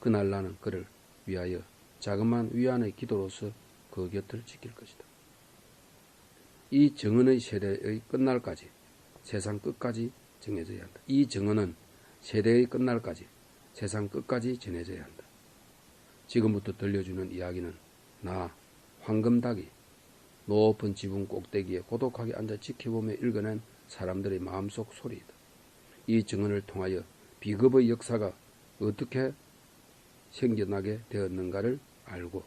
그날 나는 그를 위하여 자그마한 위안의 기도로서 그 곁을 지킬 것이다. 이 정언의 세대의 끝날까지 세상 끝까지 정해져야 한다. 이 정언은 세대의 끝날까지 세상 끝까지 전해져야 한다. 지금부터 들려주는 이야기는 나 황금닭이 높은 지붕 꼭대기에 고독하게 앉아 지켜보며 읽어낸 사람들의 마음속 소리이다. 이 정언을 통하여 비겁의 역사가 어떻게 생겨나게 되었는가를 알고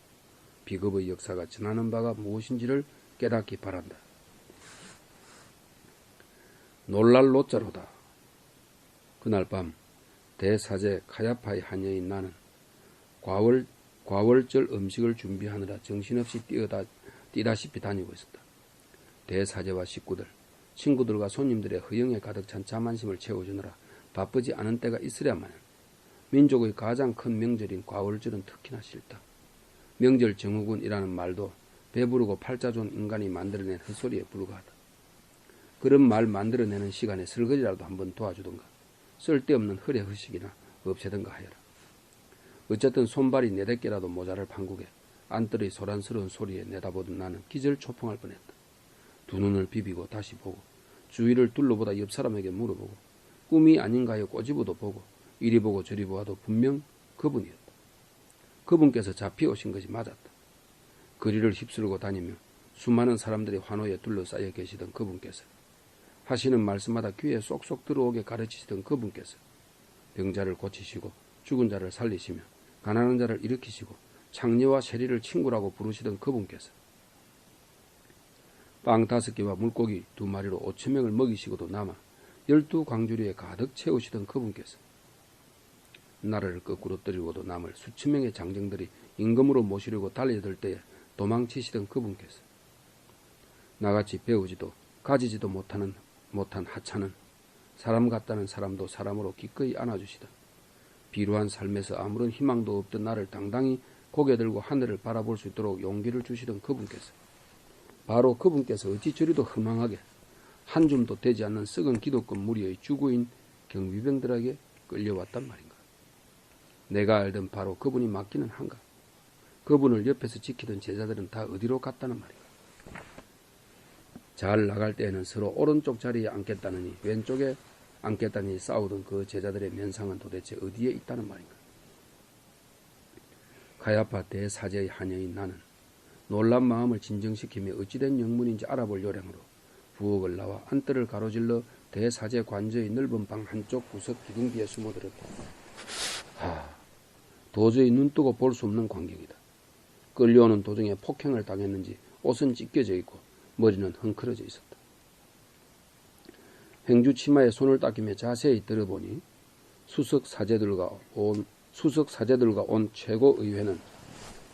비겁의 역사가 전하는 바가 무엇인지를 깨닫기 바란다. 놀랄 노자로다. 그날 밤 대사제 카야파의 하녀인 나는 과월절 음식을 준비하느라 정신없이 뛰다시피 다니고 있었다. 대사제와 식구들, 친구들과 손님들의 허영에 가득 찬 자만심을 채워주느라 바쁘지 않은 때가 있으랴마는 민족의 가장 큰 명절인 과월절은 특히나 싫다. 명절 정후군이라는 말도 배부르고 팔자 좋은 인간이 만들어낸 헛소리에 불과하다. 그런 말 만들어내는 시간에 설거지라도 한번 도와주던가 쓸데없는 허례허식이나 없애던가 하여라. 어쨌든 손발이 4-5개라도 모자랄 판국에 안뜰의 소란스러운 소리에 내다보던 나는 기절초풍할 뻔했다. 두 눈을 비비고 다시 보고 주위를 둘러보다 옆 사람에게 물어보고 꿈이 아닌가 하여 꼬집어도 보고 이리 보고 저리 보아도 분명 그분이었다. 그분께서 잡혀오신 것이 맞았다. 거리를 휩쓸고 다니며 수많은 사람들의 환호에 둘러싸여 계시던 그분께서, 하시는 말씀마다 귀에 쏙쏙 들어오게 가르치시던 그분께서, 병자를 고치시고 죽은 자를 살리시며 가난한 자를 일으키시고 창녀와 세리를 친구라고 부르시던 그분께서, 빵 5개와 물고기 2마리로 5,000명을 먹이시고도 남아 12광주리에 가득 채우시던 그분께서, 나라를 거꾸로 떨이고도 남을 수천 명의 장정들이 임금으로 모시려고 달려들 때에 도망치시던 그분께서, 나같이 배우지도 가지지도 못한 하찮은 사람 같다는 사람도 사람으로 기꺼이 안아주시던, 비루한 삶에서 아무런 희망도 없던 나를 당당히 고개 들고 하늘을 바라볼 수 있도록 용기를 주시던 그분께서, 바로 그분께서 어찌 저리도 허망하게 한 줌도 되지 않는 썩은 기독권 무리의 주구인 경비병들에게 끌려왔단 말인가. 내가 알던 바로 그분이 맞기는 한가. 그분을 옆에서 지키던 제자들은 다 어디로 갔다는 말인가. 잘 나갈 때에는 서로 오른쪽 자리에 앉겠다느니 왼쪽에 앉겠다니 싸우던 그 제자들의 면상은 도대체 어디에 있다는 말인가. 카야파 대사제의 하녀인 나는 놀란 마음을 진정시키며 어찌된 영문인지 알아볼 요량으로 부엌을 나와 안뜰을 가로질러 대사제 관저의 넓은 방 한쪽 구석 기둥 뒤에 숨어들었다. 도저히 눈뜨고 볼 수 없는 광경이다. 끌려오는 도중에 폭행을 당했는지 옷은 찢겨져 있고 머리는 헝클어져 있었다. 행주 치마에 손을 닦이며 자세히 들어보니 수석 사제들과 온 최고의회는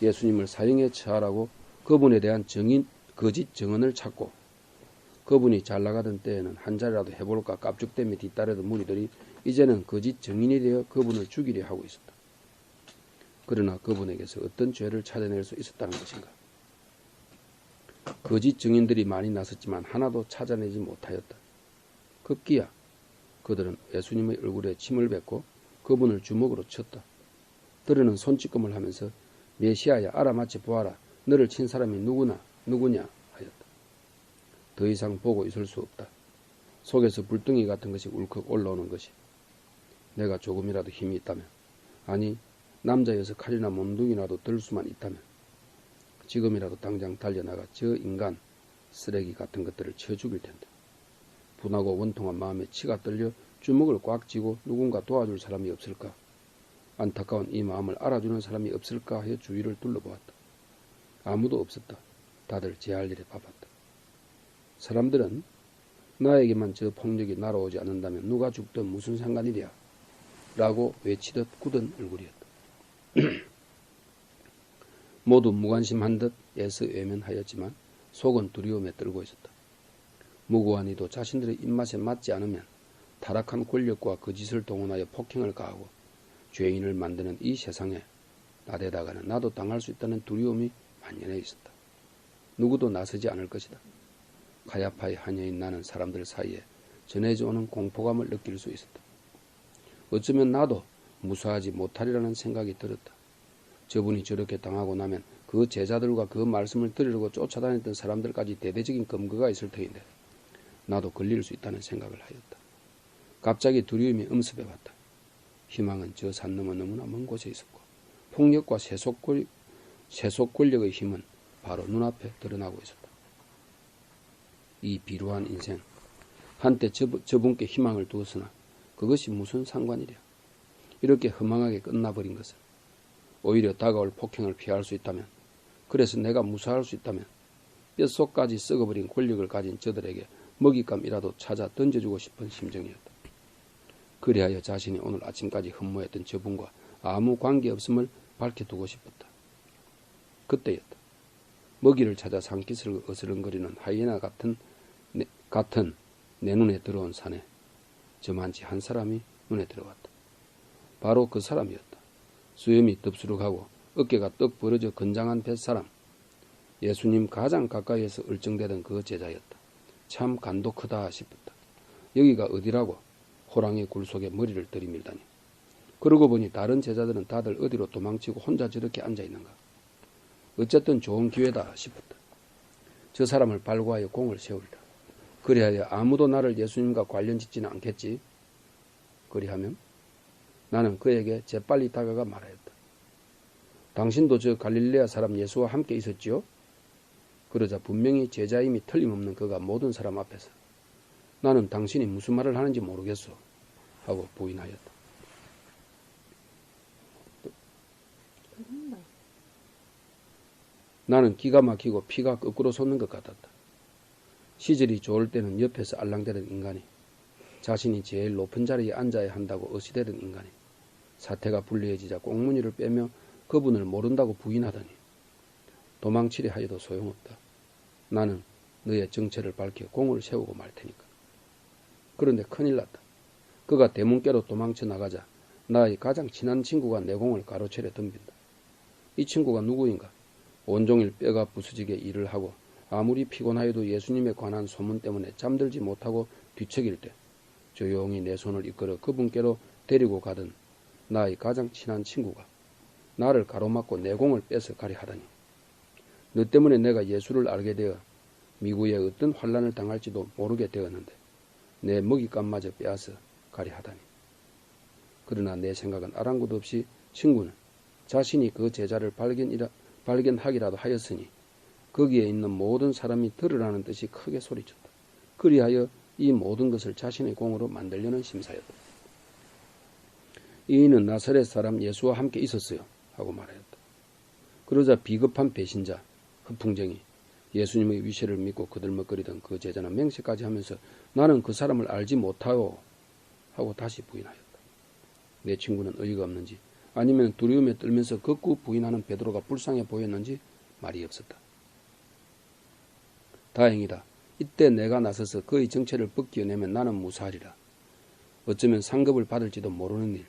예수님을 사형에 처하라고 그분에 대한 거짓 증언을 찾고, 그분이 잘 나가던 때에는 한 자리라도 해볼까 깝죽대며 뒤따르던 무리들이 이제는 거짓 증인이 되어 그분을 죽이려 하고 있었다. 그러나 그분에게서 어떤 죄를 찾아낼 수 있었다는 것인가. 거짓 증인들이 많이 나섰지만 하나도 찾아내지 못하였다. 급기야 그들은 예수님의 얼굴에 침을 뱉고 그분을 주먹으로 쳤다. 들으는 손찌검을 하면서 메시아야 알아맞혀 보아라. 너를 친 사람이 누구냐 하였다. 더 이상 보고 있을 수 없다. 속에서 불덩이 같은 것이 울컥 올라오는 것이. 내가 조금이라도 힘이 있다면, 아니 남자여서 칼이나 몽둥이라도 들 수만 있다면 지금이라도 당장 달려나가 저 인간 쓰레기 같은 것들을 쳐 죽일 텐데. 분하고 원통한 마음에 치가 떨려 주먹을 꽉 쥐고 누군가 도와줄 사람이 없을까, 안타까운 이 마음을 알아주는 사람이 없을까 하여 주위를 둘러보았다. 아무도 없었다. 다들 제 할 일에 바빴다. 사람들은 나에게만 저 폭력이 날아오지 않는다면 누가 죽든 무슨 상관이랴 라고 외치듯 굳은 얼굴이었다. 모두 무관심한 듯 애써 외면하였지만 속은 두려움에 떨고 있었다. 무고한 이도 자신들의 입맛에 맞지 않으면 타락한 권력과 거짓을 동원하여 폭행을 가하고 죄인을 만드는 이 세상에 나대다가는 나도 당할 수 있다는 두려움이 만연해 있었다. 누구도 나서지 않을 것이다. 카야파의 하녀인 나는 사람들 사이에 전해져 오는 공포감을 느낄 수 있었다. 어쩌면 나도 무사하지 못하리라는 생각이 들었다. 저분이 저렇게 당하고 나면 그 제자들과 그 말씀을 들으려고 쫓아다녔던 사람들까지 대대적인 검거가 있을 터인데 나도 걸릴 수 있다는 생각을 하였다. 갑자기 두려움이 엄습해왔다. 희망은 저 산 너머 너무나 먼 곳에 있었고 폭력과 세속 권력의 힘은 바로 눈앞에 드러나고 있었다. 이 비루한 인생, 한때 저분께 희망을 두었으나 그것이 무슨 상관이랴. 이렇게 허망하게 끝나버린 것은 오히려 다가올 폭행을 피할 수 있다면, 그래서 내가 무사할 수 있다면 뼛속까지 썩어버린 권력을 가진 저들에게 먹잇감이라도 찾아 던져주고 싶은 심정이었다. 그리하여 자신이 오늘 아침까지 흠모했던 저분과 아무 관계없음을 밝혀두고 싶었다. 그때였다. 먹이를 찾아 산기슭을 어스렁거리는 하이에나 같은 내 눈에 들어온 산에 저만치 한 사람이 눈에 들어왔다. 바로 그 사람이었다. 수염이 덥수룩하고 어깨가 떡 벌어져 건장한 뱃사람. 예수님 가장 가까이에서 얼쩡대던 그 제자였다. 참 간도 크다 싶었다. 여기가 어디라고 호랑이 굴 속에 머리를 들이밀다니. 그러고 보니 다른 제자들은 다들 어디로 도망치고 혼자 저렇게 앉아있는가. 어쨌든 좋은 기회다 싶었다. 저 사람을 발굴하여 공을 세우리라. 그리하여 아무도 나를 예수님과 관련짓지는 않겠지. 그리하면 나는 그에게 재빨리 다가가 말하였다. 당신도 저 갈릴레아 사람 예수와 함께 있었지요? 그러자 분명히 제자임이 틀림없는 그가 모든 사람 앞에서 나는 당신이 무슨 말을 하는지 모르겠소 하고 부인하였다. 나는 기가 막히고 피가 거꾸로 솟는 것 같았다. 시절이 좋을 때는 옆에서 알랑대던 인간이, 자신이 제일 높은 자리에 앉아야 한다고 어시대던 인간이 사태가 불리해지자 꽁무니를 빼며 그분을 모른다고 부인하더니 도망치려 하여도 소용없다. 나는 너의 정체를 밝혀 공을 세우고 말 테니까. 그런데 큰일 났다. 그가 대문께로 도망쳐 나가자 나의 가장 친한 친구가 내 공을 가로채려 덤빈다. 이 친구가 누구인가? 온종일 뼈가 부서지게 일을 하고 아무리 피곤하여도 예수님에 관한 소문 때문에 잠들지 못하고 뒤척일 때 조용히 내 손을 이끌어 그분께로 데리고 가던 나의 가장 친한 친구가 나를 가로막고 내 공을 뺏어 가려 하다니. 너 때문에 내가 예수를 알게 되어 미국에 어떤 환란을 당할지도 모르게 되었는데 내 먹잇감마저 빼앗아 가려 하다니. 그러나 내 생각은 아랑곳 없이 친구는 자신이 그 제자를 발견하기라도 하였으니 거기에 있는 모든 사람이 들으라는 듯이 크게 소리쳤다. 그리하여 이 모든 것을 자신의 공으로 만들려는 심사였다. 이인은 나사렛 사람 예수와 함께 있었어요 하고 말하였다. 그러자 비겁한 배신자, 흑풍쟁이, 예수님의 위세를 믿고 거들먹거리던 그 제자는 맹세까지 하면서 나는 그 사람을 알지 못하요 하고 다시 부인하였다. 내 친구는 어이가 없는지 아니면 두려움에 떨면서 극구 부인하는 베드로가 불쌍해 보였는지 말이 없었다. 다행이다. 이때 내가 나서서 그의 정체를 벗겨내면 나는 무사하리라. 어쩌면 상급을 받을지도 모르는 일.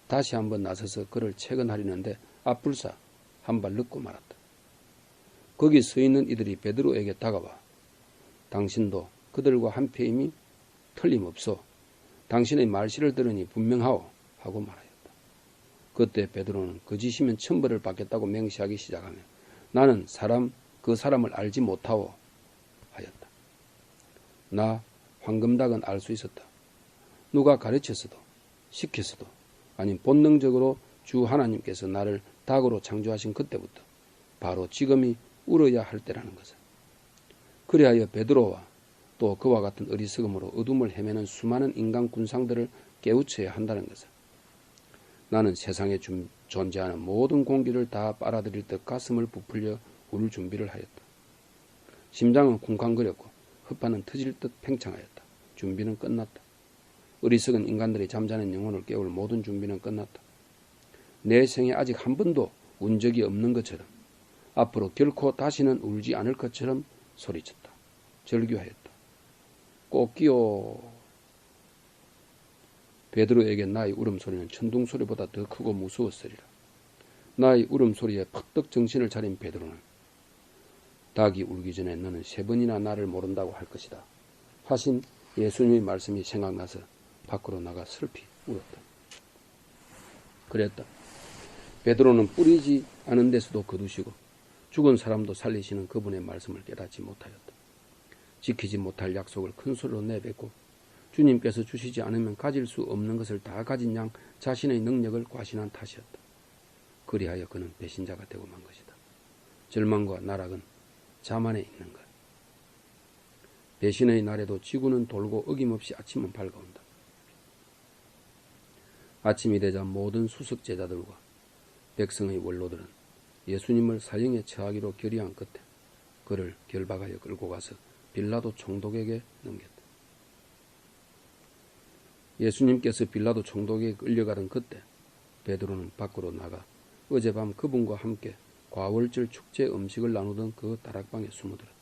다시 한번 나서서 그를 채근하려는데 앞불사 한 발 늦고 말았다. 거기 서 있는 이들이 베드로에게 다가와 당신도 그들과 한패임이 틀림없소. 당신의 말실을 들으니 분명하오 하고 말하였다. 그때 베드로는 거짓이면 천벌을 받겠다고 맹세하기 시작하며 나는 그 사람을 알지 못하오 하였다. 나 황금닭은 알 수 있었다. 누가 가르쳤어도 시켰어도 아니 본능적으로 주 하나님께서 나를 닭으로 창조하신 그때부터 바로 지금이 울어야 할 때라는 것을. 그리하여 베드로와 또 그와 같은 어리석음으로 어둠을 헤매는 수많은 인간 군상들을 깨우쳐야 한다는 것을. 나는 세상에 존재하는 모든 공기를 다 빨아들일 듯 가슴을 부풀려 울 준비를 하였다. 심장은 쿵쾅거렸고 혓바는 터질 듯 팽창하였다. 준비는 끝났다. 어리석은 인간들이 잠자는 영혼을 깨울 모든 준비는 끝났다. 내 생에 아직 한 번도 운 적이 없는 것처럼 앞으로 결코 다시는 울지 않을 것처럼 소리쳤다. 절규하였다. 꽃기요. 베드로에게 나의 울음소리는 천둥소리보다 더 크고 무서웠으리라. 나의 울음소리에 퍼뜩 정신을 차린 베드로는 닭이 울기 전에 너는 3번이나 나를 모른다고 할 것이다 하신 예수님의 말씀이 생각나서 밖으로 나가 슬피 울었다. 그랬다. 베드로는 뿌리지 않은 데서도 거두시고 죽은 사람도 살리시는 그분의 말씀을 깨닫지 못하였다. 지키지 못할 약속을 큰 소리로 내뱉고 주님께서 주시지 않으면 가질 수 없는 것을 다 가진 양 자신의 능력을 과신한 탓이었다. 그리하여 그는 배신자가 되고 만 것이다. 절망과 나락은 자만에 있는 것. 배신의 날에도 지구는 돌고 어김없이 아침은 밝아온다. 아침이 되자 모든 수석 제자들과 백성의 원로들은 예수님을 사형에 처하기로 결의한 끝에 그를 결박하여 끌고 가서 빌라도 총독에게 넘겼다. 예수님께서 빌라도 총독에게 끌려가던 그때 베드로는 밖으로 나가 어젯밤 그분과 함께 과월절 축제 음식을 나누던 그 다락방에 숨어들었다.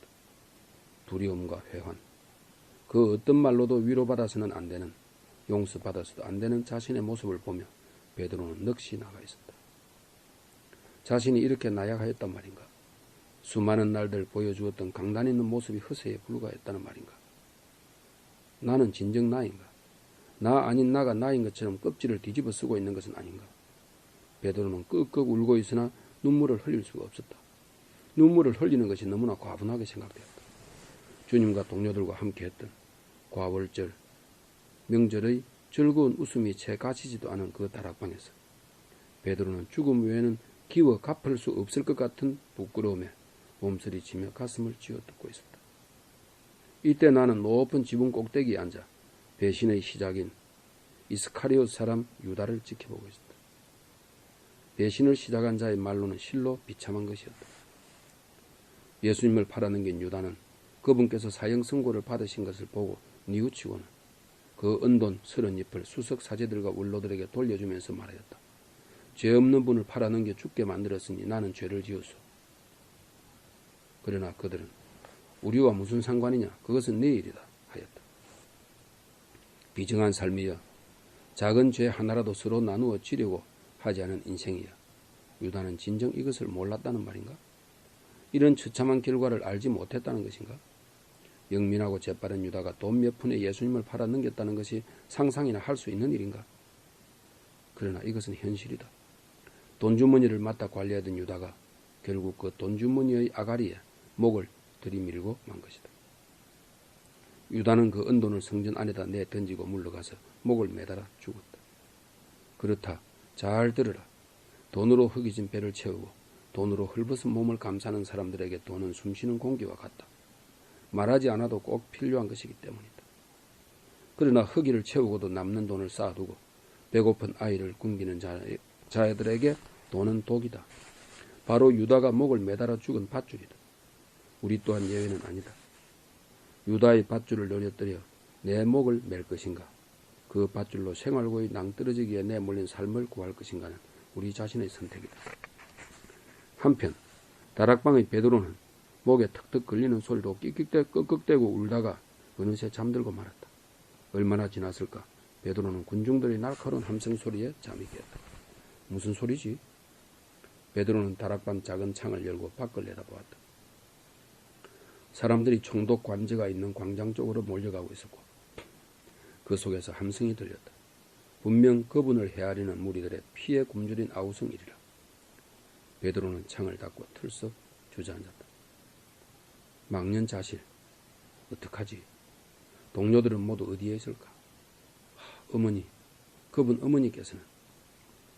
두려움과 회환, 그 어떤 말로도 위로받아서는 안 되는, 용서받아서도 안 되는 자신의 모습을 보며 베드로는 넋이 나가 있었다. 자신이 이렇게 나약하였단 말인가? 수많은 날들 보여주었던 강단 있는 모습이 허세에 불과했다는 말인가? 나는 진정 나인가? 나 아닌 나가 나인 것처럼 껍질을 뒤집어 쓰고 있는 것은 아닌가? 베드로는 끄끄 울고 있으나 눈물을 흘릴 수가 없었다. 눈물을 흘리는 것이 너무나 과분하게 생각되었다. 주님과 동료들과 함께했던 과월절, 명절의 즐거운 웃음이 채 가시지도 않은 그 다락방에서 베드로는 죽음 외에는 기워 갚을 수 없을 것 같은 부끄러움에 몸서리치며 가슴을 쥐어뜯고 있었다. 이때 나는 높은 지붕 꼭대기에 앉아 배신의 시작인 이스카리옷 사람 유다를 지켜보고 있었다. 배신을 시작한 자의 말로는 실로 비참한 것이었다. 예수님을 팔아넘긴 유다는 그분께서 사형 선고를 받으신 것을 보고 뉘우치고는 그 은돈 30잎을 수석 사제들과 원로들에게 돌려주면서 말하였다. 죄 없는 분을 팔아넘겨 죽게 만들었으니 나는 죄를 지었소. 그러나 그들은 우리와 무슨 상관이냐? 그것은 네 일이다 하였다. 비정한 삶이여, 작은 죄 하나라도 서로 나누어 지려고 하지 않은 인생이야. 유다는 진정 이것을 몰랐다는 말인가? 이런 처참한 결과를 알지 못했다는 것인가? 영민하고 재빠른 유다가 돈 몇 푼에 예수님을 팔아넘겼다는 것이 상상이나 할 수 있는 일인가? 그러나 이것은 현실이다. 돈주머니를 맡아 관리하던 유다가 결국 그 돈주머니의 아가리에 목을 들이밀고 만 것이다. 유다는 그 은돈을 성전 안에다 내던지고 물러가서 목을 매달아 죽었다. 그렇다. 잘 들으라. 돈으로 흙이진 배를 채우고 돈으로 헐벗은 몸을 감싸는 사람들에게 돈은 숨쉬는 공기와 같다. 말하지 않아도 꼭 필요한 것이기 때문이다. 그러나 흙이를 채우고도 남는 돈을 쌓아두고 배고픈 아이를 굶기는 자들에게 돈은 독이다. 바로 유다가 목을 매달아 죽은 밧줄이다. 우리 또한 예외는 아니다. 유다의 밧줄을 노려뜨려 내 목을 맬 것인가? 그 밧줄로 생활고의 낭떠러지기에 내몰린 삶을 구할 것인가는 우리 자신의 선택이다. 한편 다락방의 베드로는 목에 턱턱 걸리는 소리로 끽끽대고 울다가 어느새 잠들고 말았다. 얼마나 지났을까? 베드로는 군중들의 날카로운 함성 소리에 잠이 깼다. 무슨 소리지? 베드로는 다락방 작은 창을 열고 밖을 내다보았다. 사람들이 총독 관저가 있는 광장 쪽으로 몰려가고 있었고 그 속에서 함성이 들렸다. 분명 그분을 헤아리는 무리들의 피에 굶주린 아우성이리라. 베드로는 창을 닫고 틀썩 주저앉았다. 망년자실, 어떡하지? 동료들은 모두 어디에 있을까? 어머니, 그분 어머니께서는?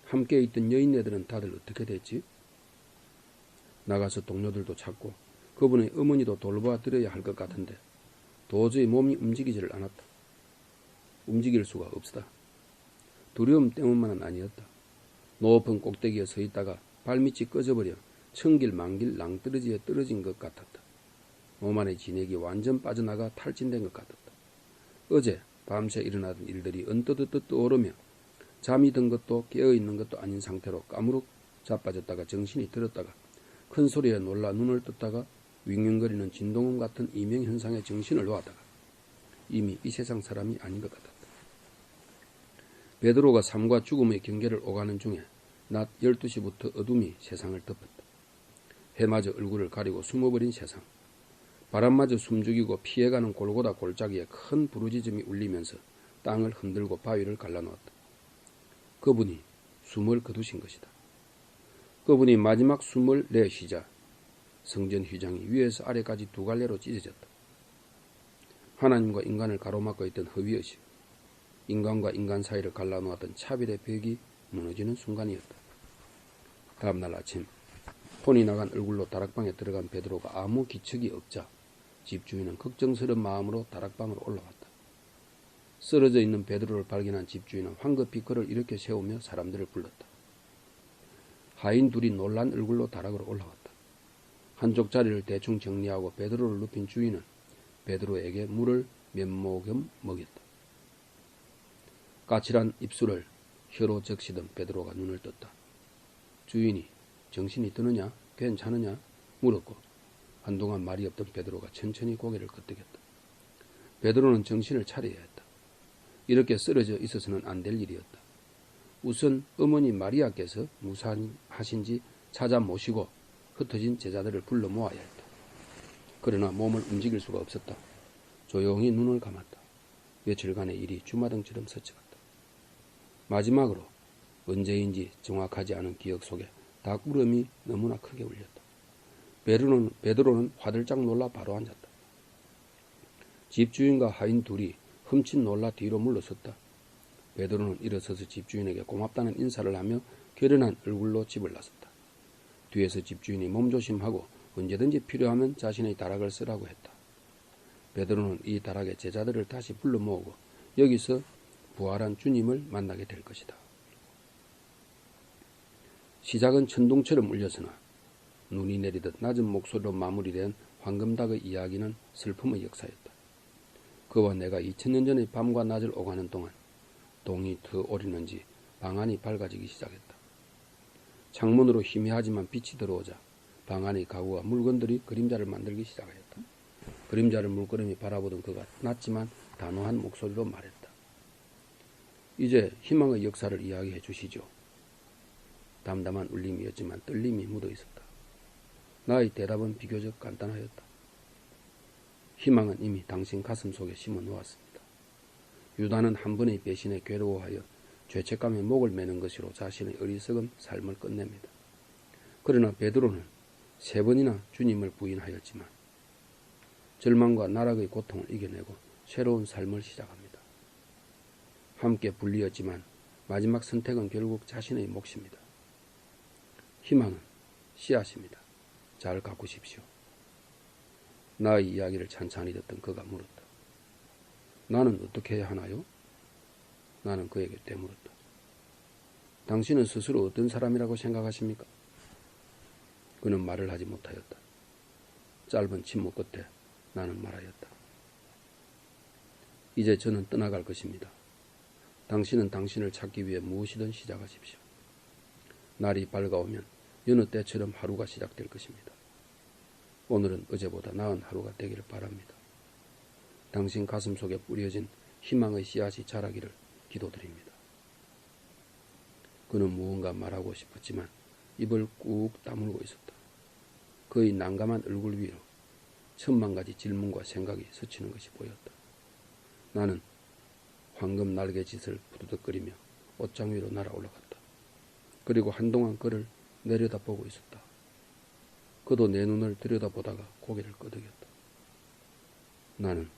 함께 있던 여인네들은 다들 어떻게 됐지? 나가서 동료들도 찾고 그분의 어머니도 돌보아 드려야 할 것 같은데 도저히 몸이 움직이지를 않았다. 움직일 수가 없었다. 두려움 때문만은 아니었다. 높은 꼭대기에 서 있다가 발밑이 꺼져버려 천길 만길 낭떠러지에 떨어진 것 같았다. 몸 안의 진액이 완전 빠져나가 탈진된 것 같았다. 어제 밤새 일어나던 일들이 언뜻 떠오르며 잠이 든 것도 깨어있는 것도 아닌 상태로 까무룩 자빠졌다가 정신이 들었다가 큰 소리에 놀라 눈을 떴다가 윙윙거리는 진동음 같은 이명현상에 정신을 놓았다가 이미 이 세상 사람이 아닌 것 같았다. 베드로가 삶과 죽음의 경계를 오가는 중에 낮 12시부터 어둠이 세상을 덮었다. 해마저 얼굴을 가리고 숨어버린 세상. 바람마저 숨죽이고 피해가는 골고다 골짜기에 큰 부르짖음이 울리면서 땅을 흔들고 바위를 갈라놓았다. 그분이 숨을 거두신 것이다. 그분이 마지막 숨을 내쉬자 성전 휘장이 위에서 아래까지 두 갈래로 찢어졌다. 하나님과 인간을 가로막고 있던 허위의식, 인간과 인간 사이를 갈라놓았던 차별의 벽이 무너지는 순간이었다. 다음날 아침 혼이 나간 얼굴로 다락방에 들어간 베드로가 아무 기척이 없자 집주인은 걱정스러운 마음으로 다락방으로 올라왔다. 쓰러져 있는 베드로를 발견한 집주인은 황급히 그를 일으켜 세우며 사람들을 불렀다. 하인 둘이 놀란 얼굴로 다락으로 올라왔다. 한쪽 자리를 대충 정리하고 베드로를 눕힌 주인은 베드로에게 물을 면모겸 먹였다. 까칠한 입술을 혀로 적시던 베드로가 눈을 떴다. 주인이 정신이 드느냐? 괜찮으냐? 물었고 한동안 말이 없던 베드로가 천천히 고개를 끄덕였다. 베드로는 정신을 차려야 했다. 이렇게 쓰러져 있어서는 안 될 일이었다. 우선 어머니 마리아께서 무사하신지 찾아 모시고 흩어진 제자들을 불러 모아야 했다. 그러나 몸을 움직일 수가 없었다. 조용히 눈을 감았다. 며칠간의 일이 주마등처럼 스쳐갔다. 마지막으로 언제인지 정확하지 않은 기억 속에 닭울음이 너무나 크게 울렸다. 베드로는 화들짝 놀라 바로 앉았다. 집주인과 하인 둘이 흠칫 놀라 뒤로 물러섰다. 베드로는 일어서서 집주인에게 고맙다는 인사를 하며 결연한 얼굴로 집을 나섰다. 뒤에서 집주인이 몸조심하고 언제든지 필요하면 자신의 다락을 쓰라고 했다. 베드로는 이 다락에 제자들을 다시 불러 모으고 여기서 부활한 주님을 만나게 될 것이다. 시작은 천둥처럼 울렸으나 눈이 내리듯 낮은 목소리로 마무리된 황금닭의 이야기는 슬픔의 역사였다. 그와 내가 2000년 전의 밤과 낮을 오가는 동안 동이 더 오리는지 방 안이 밝아지기 시작했다. 창문으로 희미하지만 빛이 들어오자 방 안의 가구와 물건들이 그림자를 만들기 시작했다. 그림자를 물끄러미 바라보던 그가 낮지만 단호한 목소리로 말했다. 이제 희망의 역사를 이야기해 주시죠. 담담한 울림이었지만 떨림이 묻어 있었다. 나의 대답은 비교적 간단하였다. 희망은 이미 당신 가슴 속에 심어 놓았습니다. 유다는 한 번의 배신에 괴로워하여 죄책감에 목을 매는 것으로 자신의 어리석은 삶을 끝냅니다. 그러나 베드로는 3번이나 주님을 부인하였지만 절망과 나락의 고통을 이겨내고 새로운 삶을 시작합니다. 함께 분리였지만 마지막 선택은 결국 자신의 몫입니다. 희망은 씨앗입니다. 잘 가꾸십시오. 나의 이야기를 찬찬히 듣던 그가 물었다. 나는 어떻게 해야 하나요? 나는 그에게 되물었다. 당신은 스스로 어떤 사람이라고 생각하십니까? 그는 말을 하지 못하였다. 짧은 침묵 끝에 나는 말하였다. 이제 저는 떠나갈 것입니다. 당신은 당신을 찾기 위해 무엇이든 시작하십시오. 날이 밝아오면 여느 때처럼 하루가 시작될 것입니다. 오늘은 어제보다 나은 하루가 되기를 바랍니다. 당신 가슴 속에 뿌려진 희망의 씨앗이 자라기를 기도드립니다. 그는 무언가 말하고 싶었지만 입을 꾹 다물고 있었다. 그의 난감한 얼굴 위로 1000만가지 질문과 생각이 스치는 것이 보였다. 나는 황금 날개짓을 부두덕거리며 옷장 위로 날아올라갔다. 그리고 한동안 그를 내려다보고 있었다. 그도 내 눈을 들여다보다가 고개를 끄덕였다. 나는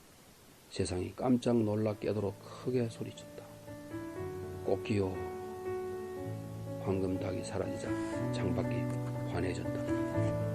세상이 깜짝 놀라 깨도록 크게 소리쳤다. 꽃기요. 황금닭이 사라지자 창밖이 환해졌다.